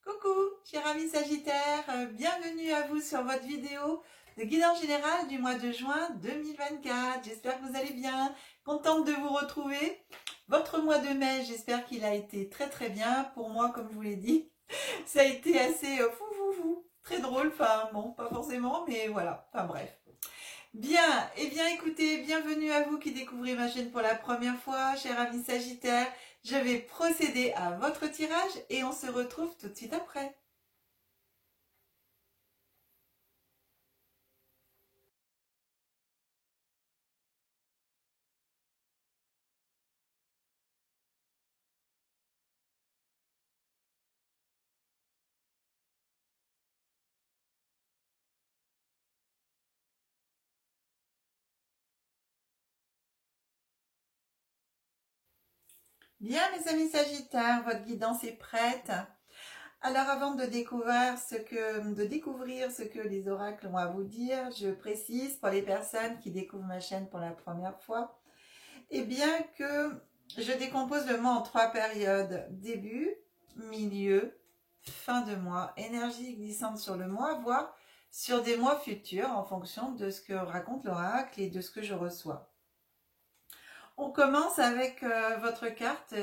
Coucou, chers amis Sagittaires, bienvenue à vous sur votre vidéo de guidance générale du mois de juin 2024. J'espère que vous allez bien, contente de vous retrouver. Votre mois de mai, j'espère qu'il a été très bien. Pour moi, comme je vous l'ai dit, ça a été assez très drôle. Enfin bon, pas forcément, mais voilà, enfin bref. Bien, eh bien écoutez, bienvenue à vous qui découvrez ma chaîne pour la première fois, chers amis Sagittaires. Je vais procéder à votre tirage et on se retrouve tout de suite après. Bien mes amis Sagittaires, votre guidance est prête. Alors avant de découvrir ce que les oracles ont à vous dire, je précise pour les personnes qui découvrent ma chaîne pour la première fois, eh bien que je décompose le mois en 3 périodes: début, milieu, fin de mois, énergie glissante sur le mois, voire sur des mois futurs en fonction de ce que raconte l'oracle et de ce que je reçois. On commence avec votre carte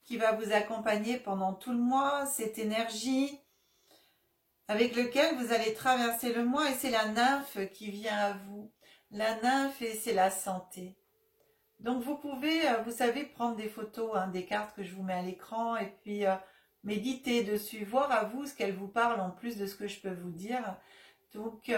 qui va vous accompagner pendant tout le mois, cette énergie avec laquelle vous allez traverser le mois, et c'est la nymphe qui vient à vous. La nymphe, et c'est la santé. Donc vous pouvez, vous savez, prendre des photos des cartes que je vous mets à l'écran et puis méditer dessus, voir à vous ce qu'elle vous parle en plus de ce que je peux vous dire. Donc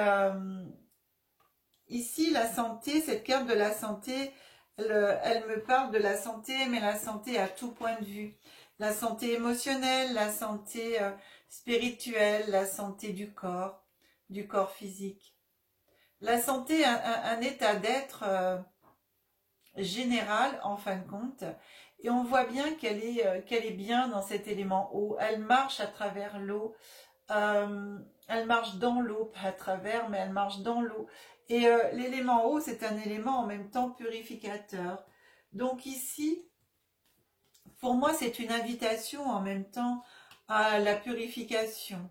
ici, la santé, cette carte de la santé, elle me parle de la santé, mais la santé à tout point de vue. La santé émotionnelle, la santé spirituelle, la santé du corps physique. La santé, un état d'être général en fin de compte. Et on voit bien qu'elle est bien dans cet élément eau. Elle marche à travers l'eau. Elle marche dans l'eau, pas à travers, mais elle marche dans l'eau. Et l'élément eau, c'est un élément en même temps purificateur. Donc ici, pour moi, c'est une invitation en même temps à la purification.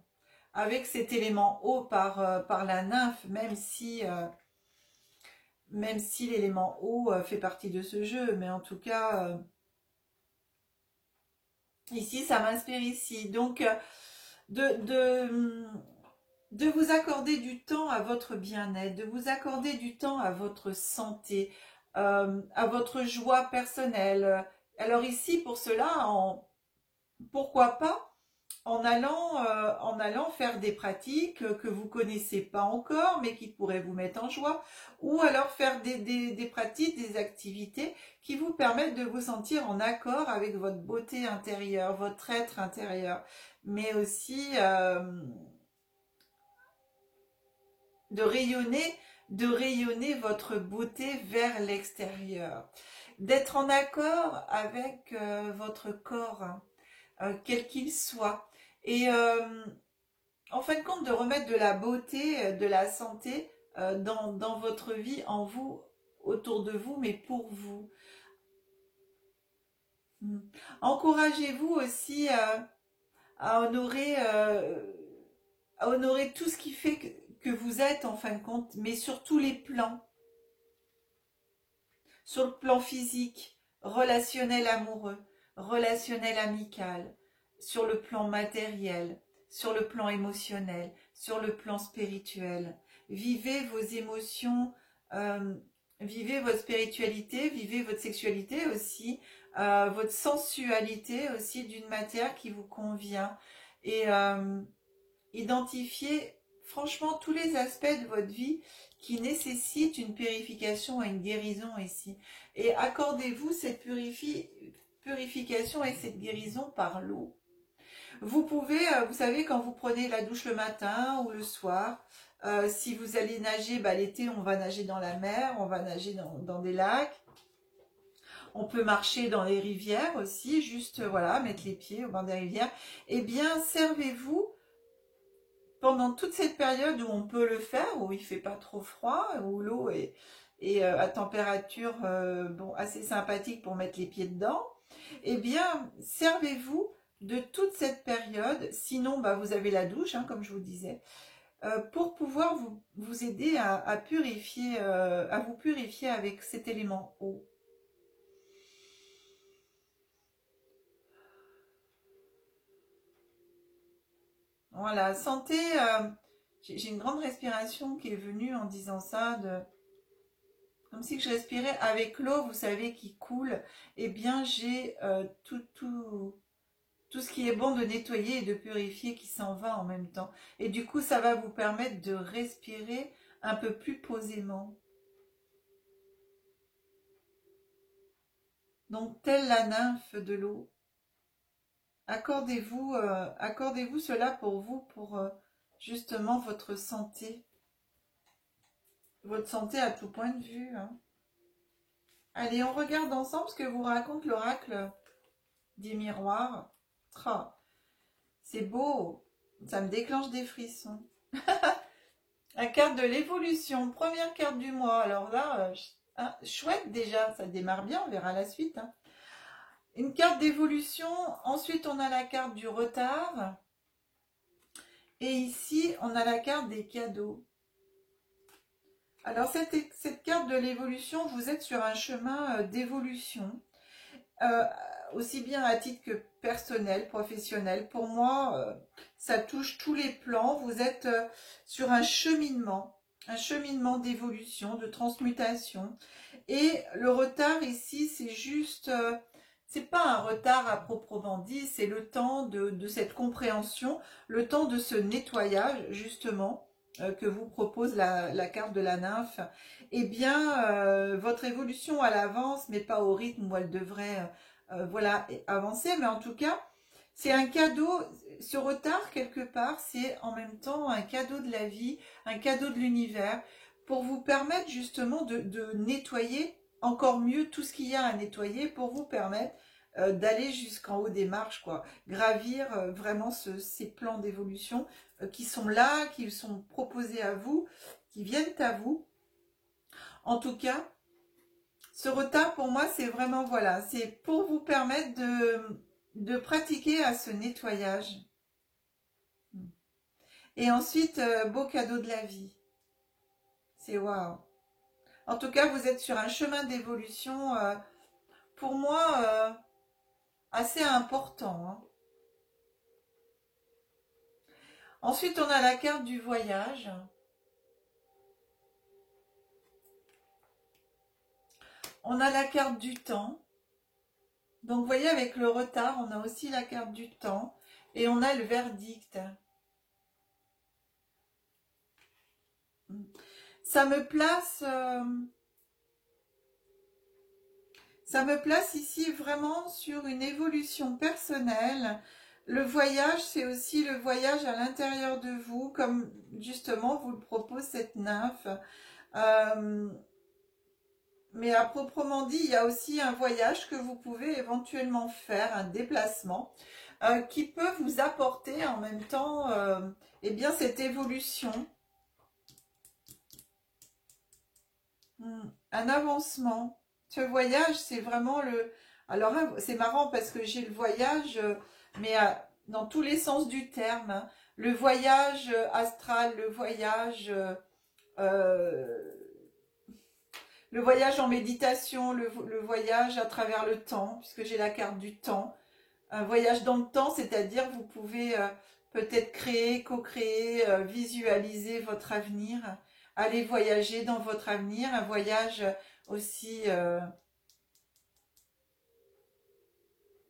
Avec cet élément eau par la nymphe, même si l'élément eau fait partie de ce jeu. Mais en tout cas, ici, ça m'inspire ici. Donc, de vous accorder du temps à votre bien-être, de vous accorder du temps à votre santé, à votre joie personnelle. Alors ici, pour cela, pourquoi pas en allant faire des pratiques que vous connaissez pas encore, mais qui pourraient vous mettre en joie, ou alors faire des pratiques, des activités qui vous permettent de vous sentir en accord avec votre beauté intérieure, votre être intérieur, mais aussi de rayonner votre beauté vers l'extérieur, d'être en accord avec votre corps, quel qu'il soit, et en fin de compte de remettre de la beauté, de la santé dans votre vie, en vous, autour de vous, mais pour vous. Encouragez-vous aussi à honorer tout ce qui fait que vous êtes en fin de compte, mais sur tous les plans. Sur le plan physique, relationnel amoureux, relationnel amical, sur le plan matériel, sur le plan émotionnel, sur le plan spirituel. Vivez vos émotions, vivez votre spiritualité, vivez votre sexualité aussi, votre sensualité aussi d'une matière qui vous convient. Et identifiez franchement tous les aspects de votre vie qui nécessitent une purification et une guérison ici. Et accordez-vous cette purification et cette guérison par l'eau. Vous pouvez, vous savez, quand vous prenez la douche le matin ou le soir, si vous allez nager, l'été on va nager dans la mer, on va nager dans des lacs. On peut marcher dans les rivières aussi, juste voilà, mettre les pieds au bord des rivières. Eh bien, servez-vous pendant toute cette période où on peut le faire, où il fait pas trop froid, où l'eau est à température assez sympathique pour mettre les pieds dedans, eh bien, servez-vous de toute cette période. Sinon, bah, vous avez la douche, hein, comme je vous disais, pour pouvoir vous aider à purifier, à vous purifier avec cet élément eau. Voilà, sentez, j'ai une grande respiration qui est venue en disant ça, comme si je respirais avec l'eau, vous savez, qui coule. Eh bien, j'ai tout ce qui est bon de nettoyer et de purifier qui s'en va en même temps. Et du coup, ça va vous permettre de respirer un peu plus posément. Donc, telle la nymphe de l'eau, accordez-vous cela pour vous, pour justement votre santé à tout point de vue. Hein. Allez, on regarde ensemble ce que vous raconte l'oracle des miroirs. Oh, c'est beau, ça me déclenche des frissons. La carte de l'évolution, première carte du mois. Alors là, chouette déjà, ça démarre bien, on verra la suite. Hein. Une carte d'évolution, ensuite on a la carte du retard. Et ici, on a la carte des cadeaux. Alors cette carte de l'évolution, vous êtes sur un chemin d'évolution. Aussi bien à titre que personnel, professionnel. Pour moi, ça touche tous les plans. Vous êtes sur un cheminement d'évolution, de transmutation. Et le retard ici, c'est juste, c'est pas un retard à proprement dit, c'est le temps de cette compréhension, le temps de ce nettoyage, justement, que vous propose la carte de la nymphe. Eh bien, votre évolution, elle avance, mais pas au rythme où elle devrait voilà, avancer. Mais en tout cas, c'est un cadeau. Ce retard, quelque part, c'est en même temps un cadeau de la vie, un cadeau de l'univers, pour vous permettre justement de nettoyer encore mieux tout ce qu'il y a à nettoyer, pour vous permettre d'aller jusqu'en haut des marches, quoi. Gravir vraiment ces plans d'évolution qui sont là, qui sont proposés à vous, qui viennent à vous. En tout cas, ce retard pour moi, c'est vraiment, voilà, c'est pour vous permettre de pratiquer à ce nettoyage. Et ensuite, beau cadeau de la vie. C'est waouh. En tout cas, vous êtes sur un chemin d'évolution, pour moi, assez important. Hein. Ensuite, on a la carte du voyage. On a la carte du temps. Donc, vous voyez, avec le retard, on a aussi la carte du temps. Et on a le verdict. Ça me place ici vraiment sur une évolution personnelle. Le voyage, c'est aussi le voyage à l'intérieur de vous, comme justement vous le propose cette nymphe. Mais à proprement dit, il y a aussi un voyage que vous pouvez éventuellement faire, un déplacement, qui peut vous apporter en même temps eh bien, cette évolution, un avancement. Ce voyage, c'est vraiment le... Alors, c'est marrant parce que j'ai le voyage, mais dans tous les sens du terme. Hein. Le voyage astral, le voyage en méditation, le voyage à travers le temps, puisque j'ai la carte du temps. Un voyage dans le temps, c'est-à-dire vous pouvez peut-être créer, co-créer, visualiser votre avenir, aller voyager dans votre avenir, un voyage aussi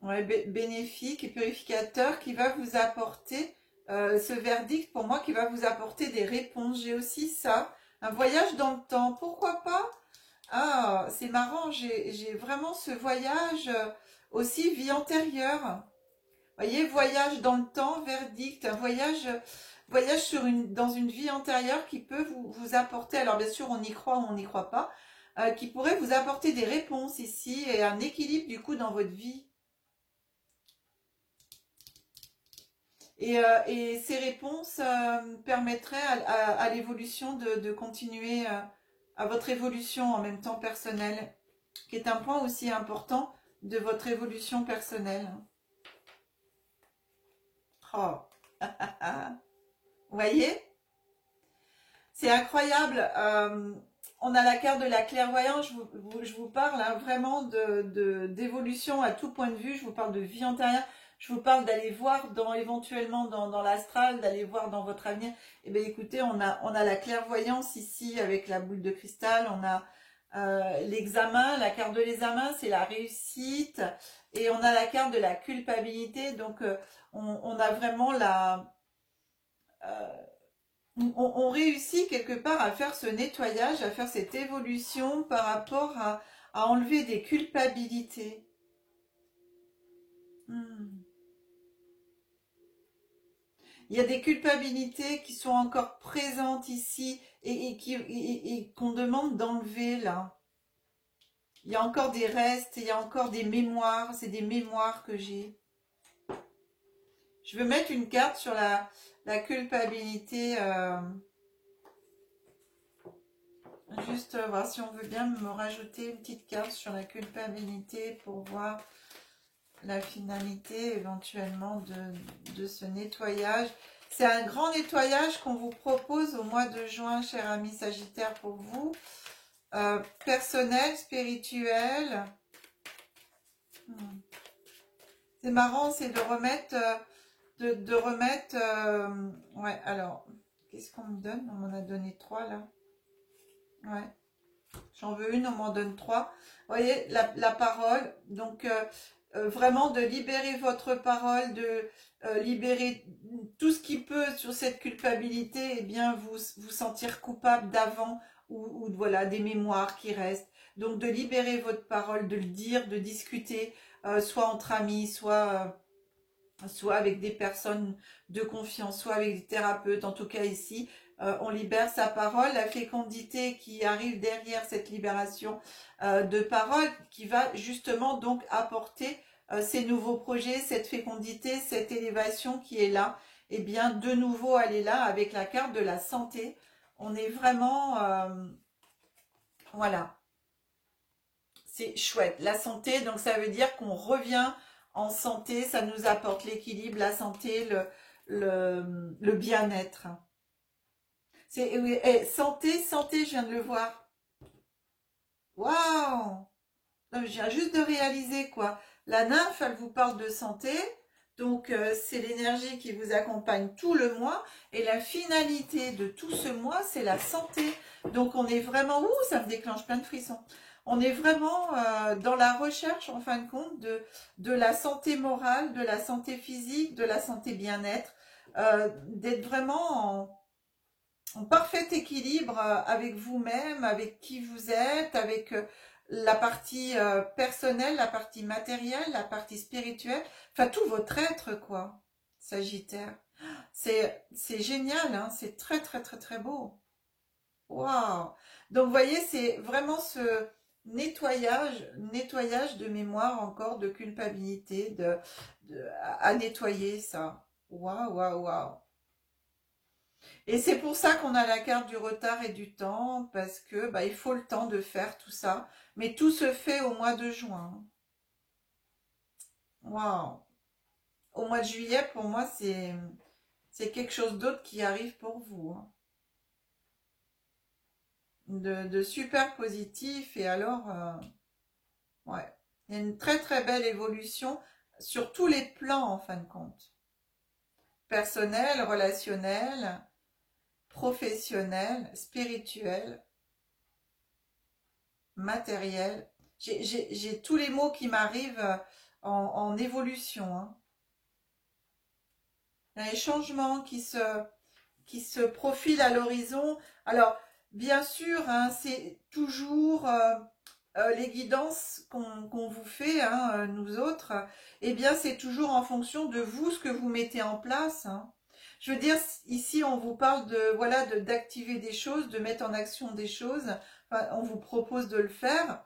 ouais, bénéfique et purificateur qui va vous apporter ce verdict pour moi, qui va vous apporter des réponses. J'ai aussi ça, un voyage dans le temps, pourquoi pas. Ah, c'est marrant, j'ai vraiment ce voyage aussi vie antérieure. Vous voyez, voyage dans le temps, verdict, un voyage dans une vie antérieure qui peut vous apporter, alors bien sûr on y croit ou on n'y croit pas, qui pourrait vous apporter des réponses ici et un équilibre du coup dans votre vie. Et ces réponses permettraient à l'évolution de continuer à votre évolution en même temps personnelle, qui est un point aussi important de votre évolution personnelle. Oh. Vous voyez? C'est incroyable. On a la carte de la clairvoyance. Je vous parle hein, vraiment d'évolution à tout point de vue. Je vous parle de vie antérieure. Je vous parle d'aller voir éventuellement dans l'astral, d'aller voir dans votre avenir. Eh bien, écoutez, on a la clairvoyance ici avec la boule de cristal. On a l'examen. La carte de l'examen, c'est la réussite. Et on a la carte de la culpabilité. Donc, on a vraiment on réussit quelque part à faire ce nettoyage, à faire cette évolution par rapport à enlever des culpabilités. Il y a des culpabilités qui sont encore présentes ici et qu'on demande d'enlever là. Il y a encore des restes, il y a encore des mémoires, c'est des mémoires que j'ai. Je veux mettre une carte sur la culpabilité. Juste voir si on veut bien me rajouter une petite carte sur la culpabilité pour voir la finalité éventuellement de ce nettoyage. C'est un grand nettoyage qu'on vous propose au mois de juin, cher ami Sagittaire, pour vous. Personnel, spirituel. C'est marrant, c'est de remettre... ouais, alors, qu'est-ce qu'on me donne? On m'en a donné 3 là. Ouais. J'en veux une, on m'en donne 3. Vous voyez, la parole. Donc, vraiment de libérer votre parole, de libérer tout ce qui peut sur cette culpabilité, et bien vous sentir coupable d'avant ou voilà, des mémoires qui restent. Donc, de libérer votre parole, de le dire, de discuter, soit entre amis, soit avec des personnes de confiance, soit avec des thérapeutes, en tout cas ici, on libère sa parole, la fécondité qui arrive derrière cette libération de parole, qui va justement donc apporter ces nouveaux projets, cette fécondité, cette élévation qui est là, et bien de nouveau elle est là avec la carte de la santé. On est vraiment, voilà, c'est chouette, la santé, donc ça veut dire qu'on revient en santé, ça nous apporte l'équilibre, la santé, le bien-être. C'est santé, je viens de le voir. Waouh! Je viens juste de réaliser quoi. La nymphe, elle vous parle de santé. Donc, c'est l'énergie qui vous accompagne tout le mois. Et la finalité de tout ce mois, c'est la santé. Donc, on est vraiment... Ouh, ça me déclenche plein de frissons. On est vraiment dans la recherche, en fin de compte, de la santé morale, de la santé physique, de la santé bien-être. D'être vraiment en parfait équilibre avec vous-même, avec qui vous êtes, avec la partie personnelle, la partie matérielle, la partie spirituelle, enfin tout votre être quoi, Sagittaire. C'est génial, hein, c'est très très très très beau. Waouh! Donc vous voyez, c'est vraiment ce nettoyage de mémoire encore, de culpabilité, à nettoyer ça. Waouh, waouh, waouh! Et c'est pour ça qu'on a la carte du retard et du temps, parce que bah, il faut le temps de faire tout ça. Mais tout se fait au mois de juin. Waouh! Au mois de juillet, pour moi, c'est quelque chose d'autre qui arrive pour vous. Hein. De super positif. Et alors, ouais, il y a une très très belle évolution sur tous les plans en fin de compte. Personnel, relationnel, professionnel, spirituel, matériel. J'ai tous les mots qui m'arrivent en évolution. Hein. Il y a des changements qui se profilent à l'horizon. Alors, bien sûr, hein, c'est toujours les guidances qu'on vous fait, hein, nous autres. Eh bien, c'est toujours en fonction de vous, ce que vous mettez en place. Hein. Je veux dire, ici, on vous parle voilà, d'activer des choses, de mettre en action des choses. Enfin, on vous propose de le faire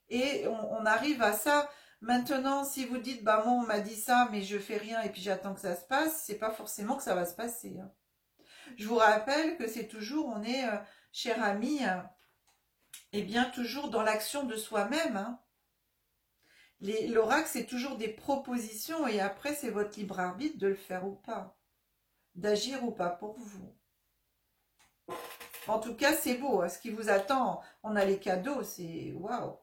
et on arrive à ça. Maintenant, si vous dites, bah moi on m'a dit ça, mais je fais rien et puis j'attends que ça se passe, c'est pas forcément que ça va se passer. Hein. Je vous rappelle que c'est toujours, on est, cher ami, eh bien toujours dans l'action de soi-même. Hein. L'oracle, c'est toujours des propositions et après, c'est votre libre arbitre de le faire ou pas, d'agir ou pas pour vous. En tout cas, c'est beau. Hein, ce qui vous attend, on a les cadeaux, c'est waouh.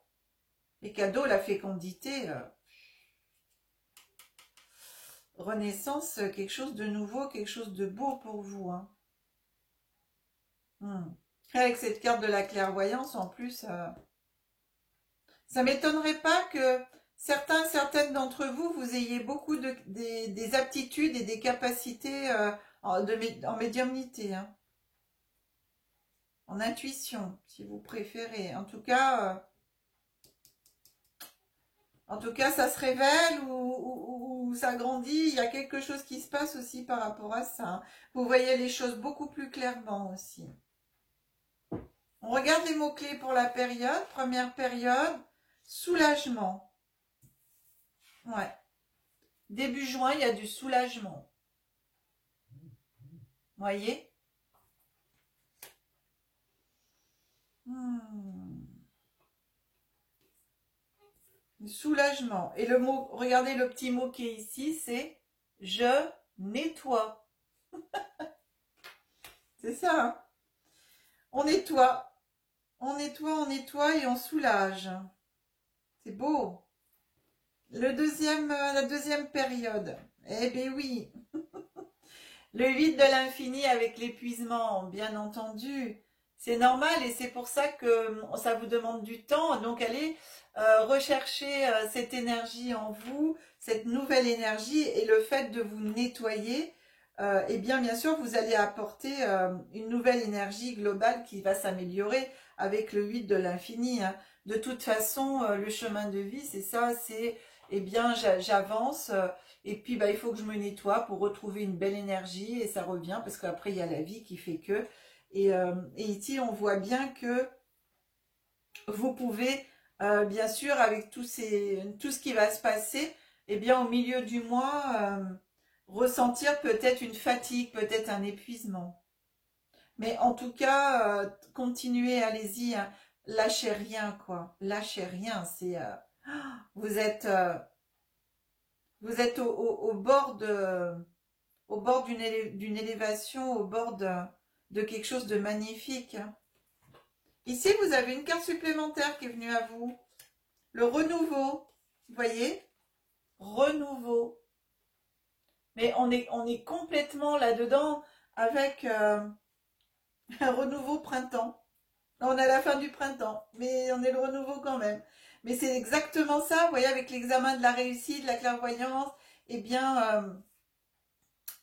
Les cadeaux, la fécondité, renaissance, quelque chose de nouveau, quelque chose de beau pour vous. Hein. Avec cette carte de la clairvoyance, en plus, ça m'étonnerait pas que certaines d'entre vous, vous ayez beaucoup des aptitudes et des capacités en médiumnité, hein. En intuition, si vous préférez. En tout cas, ça se révèle ou ça grandit. Il y a quelque chose qui se passe aussi par rapport à ça. Hein. Vous voyez les choses beaucoup plus clairement aussi. On regarde les mots-clés pour la période. Première période, soulagement. Ouais. Début juin, il y a du soulagement. Voyez? Soulagement. Et le mot, regardez le petit mot qui est ici, c'est je nettoie. C'est ça, hein? On nettoie. On nettoie, on nettoie et on soulage. C'est beau. La deuxième période. Eh bien oui. Le vide de l'infini avec l'épuisement, bien entendu. C'est normal et c'est pour ça que ça vous demande du temps. Donc allez rechercher cette énergie en vous, cette nouvelle énergie et le fait de vous nettoyer. Eh bien sûr, vous allez apporter une nouvelle énergie globale qui va s'améliorer avec le vide de l'infini. Hein. De toute façon, le chemin de vie, c'est ça, c'est, eh bien, j'avance et puis il faut que je me nettoie pour retrouver une belle énergie et ça revient parce qu'après, il y a la vie qui fait que. Et ici, on voit bien que vous pouvez, bien sûr, avec tout ce qui va se passer, eh bien, au milieu du mois, ressentir peut-être une fatigue, peut-être un épuisement. Mais en tout cas, continuez, allez-y, hein, lâchez rien, quoi. Lâchez rien, c'est... vous êtes au bord d'une élévation, au bord de quelque chose de magnifique. Hein. Ici, vous avez une carte supplémentaire qui est venue à vous. Le renouveau. Vous voyez? Renouveau. Mais on est complètement là-dedans avec un renouveau printemps. On est à la fin du printemps, mais on est le renouveau quand même. Mais c'est exactement ça, vous voyez, avec l'examen de la réussite, de la clairvoyance, eh bien,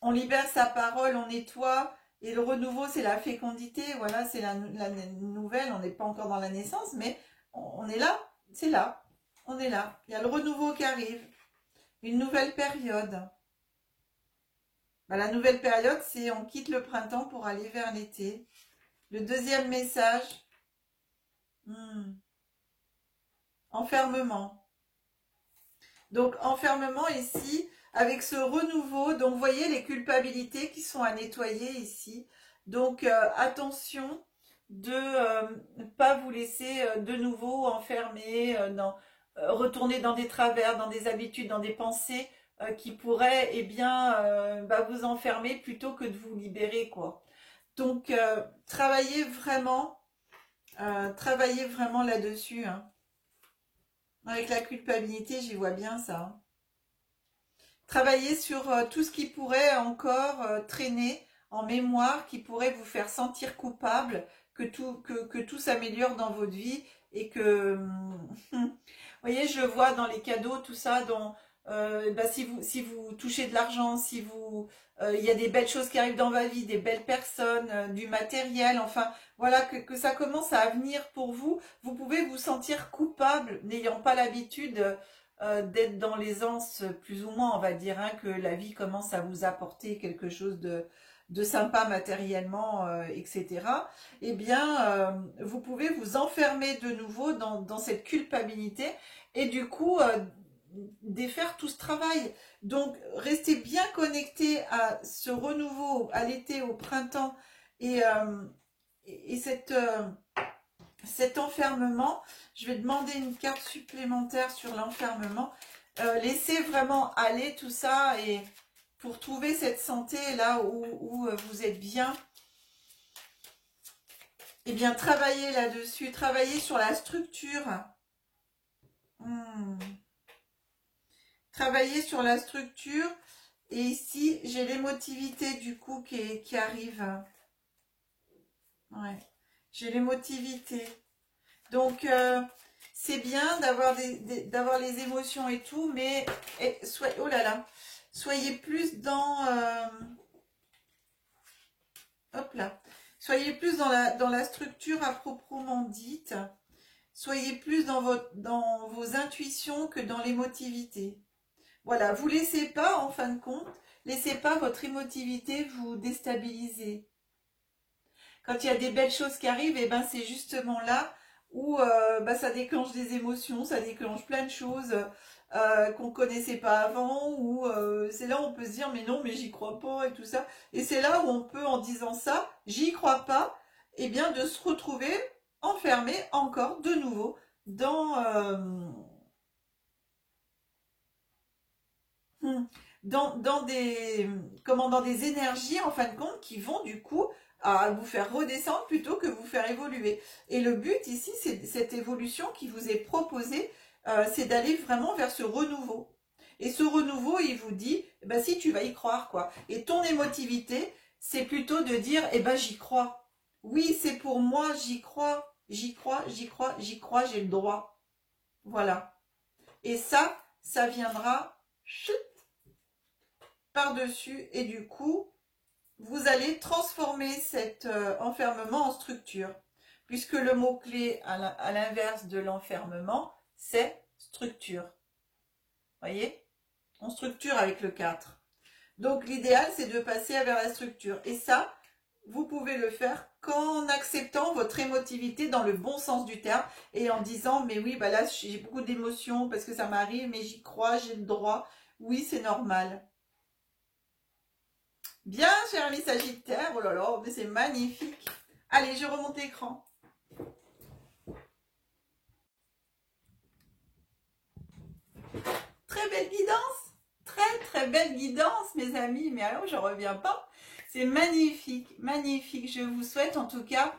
on libère sa parole, on nettoie, et le renouveau, c'est la fécondité, voilà, c'est la nouvelle, on n'est pas encore dans la naissance, mais on est là, c'est là, on est là. Il y a le renouveau qui arrive, une nouvelle période. La nouvelle période, c'est on quitte le printemps pour aller vers l'été. Le deuxième message, enfermement. Donc, enfermement ici, avec ce renouveau, donc vous voyez les culpabilités qui sont à nettoyer ici. Donc, attention de ne pas vous laisser de nouveau enfermer, retourner dans des travers, dans des habitudes, dans des pensées qui pourraient vous enfermer plutôt que de vous libérer, quoi. Donc, travaillez vraiment là-dessus. Hein. Avec la culpabilité, j'y vois bien ça. Hein. Travaillez sur tout ce qui pourrait encore traîner en mémoire, qui pourrait vous faire sentir coupable, que tout s'améliore dans votre vie et que... vous voyez, je vois dans les cadeaux, tout ça, si vous touchez de l'argent, si vous... il y a des belles choses qui arrivent dans votre vie, des belles personnes, du matériel, enfin, voilà, que ça commence à venir pour vous. Vous pouvez vous sentir coupable, n'ayant pas l'habitude d'être dans l'aisance, plus ou moins, on va dire, hein, que la vie commence à vous apporter quelque chose de sympa matériellement, etc. Eh bien, vous pouvez vous enfermer de nouveau dans cette culpabilité et du coup... défaire tout ce travail. Donc, restez bien connecté à ce renouveau, à l'été, au printemps, et cet enfermement. Je vais demander une carte supplémentaire sur l'enfermement. Laissez vraiment aller tout ça et pour trouver cette santé là où vous êtes bien. Eh bien, travaillez là-dessus, travaillez sur la structure. Travaillez sur la structure. Et ici, j'ai l'émotivité du coup qui arrive. Ouais, j'ai l'émotivité. Donc, c'est bien d'avoir d'avoir les émotions et tout, mais oh là là, soyez plus dans... hop là. Soyez plus dans la structure à proprement dite. Soyez plus dans vos intuitions que dans l'émotivité. Voilà, vous laissez pas, en fin de compte, laissez pas votre émotivité vous déstabiliser. Quand il y a des belles choses qui arrivent, et ben c'est justement là où ça déclenche des émotions, ça déclenche plein de choses qu'on connaissait pas avant, ou c'est là où on peut se dire mais non, mais j'y crois pas et tout ça. Et c'est là où on peut, en disant ça, j'y crois pas, et bien de se retrouver enfermé encore de nouveau dans des énergies en fin de compte qui vont du coup à vous faire redescendre plutôt que vous faire évoluer. Et le but ici, c'est cette évolution qui vous est proposée, c'est d'aller vraiment vers ce renouveau. Et ce renouveau, il vous dit, bah, si tu vas y croire, quoi. Et ton émotivité, c'est plutôt de dire, eh ben j'y crois. Oui, c'est pour moi, j'y crois, j'y crois, j'y crois, j'y crois, j'ai le droit. Voilà. Et ça viendra chut, par-dessus, et du coup, vous allez transformer cet enfermement en structure, puisque le mot-clé à l'inverse de l'enfermement, c'est structure. Voyez? On structure avec le 4. Donc l'idéal, c'est de passer vers la structure. Et ça, vous pouvez le faire qu'en acceptant votre émotivité dans le bon sens du terme et en disant, mais oui, bah là, j'ai beaucoup d'émotions parce que ça m'arrive, mais j'y crois, j'ai le droit. Oui, c'est normal. Bien, cher ami Sagittaire. Oh là là, mais c'est magnifique. Allez, je remonte l'écran. Très belle guidance. Très, très belle guidance, mes amis. Mais alors, je ne reviens pas. C'est magnifique, magnifique. Je vous souhaite en tout cas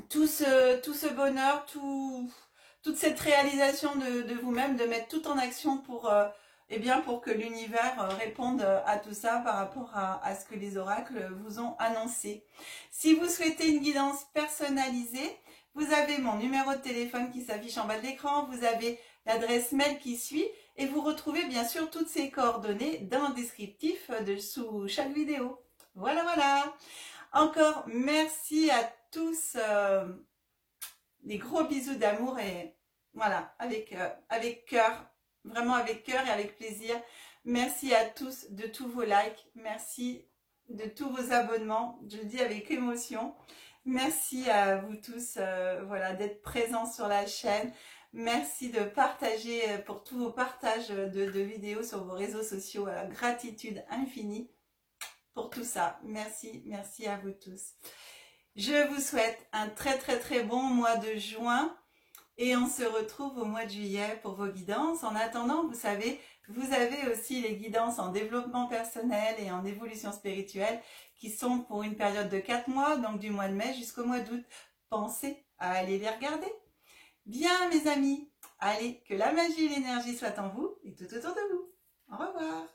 tout ce bonheur, toute cette réalisation de vous-même, de mettre tout en action pour... pour que l'univers réponde à tout ça par rapport à ce que les oracles vous ont annoncé. Si vous souhaitez une guidance personnalisée, vous avez mon numéro de téléphone qui s'affiche en bas de l'écran, vous avez l'adresse mail qui suit et vous retrouvez bien sûr toutes ces coordonnées dans le descriptif sous chaque vidéo. Voilà, voilà. Encore merci à tous. Des gros bisous d'amour et voilà, avec cœur. Vraiment avec cœur et avec plaisir. Merci à tous de tous vos likes. Merci de tous vos abonnements. Je le dis avec émotion. Merci à vous tous voilà, d'être présents sur la chaîne. Merci de partager pour tous vos partages de vidéos sur vos réseaux sociaux. Gratitude infinie pour tout ça. Merci, merci à vous tous. Je vous souhaite un très très très bon mois de juin. Et on se retrouve au mois de juillet pour vos guidances. En attendant, vous savez, vous avez aussi les guidances en développement personnel et en évolution spirituelle qui sont pour une période de 4 mois, donc du mois de mai jusqu'au mois d'août. Pensez à aller les regarder. Bien mes amis, allez, que la magie et l'énergie soient en vous et tout autour de vous. Au revoir.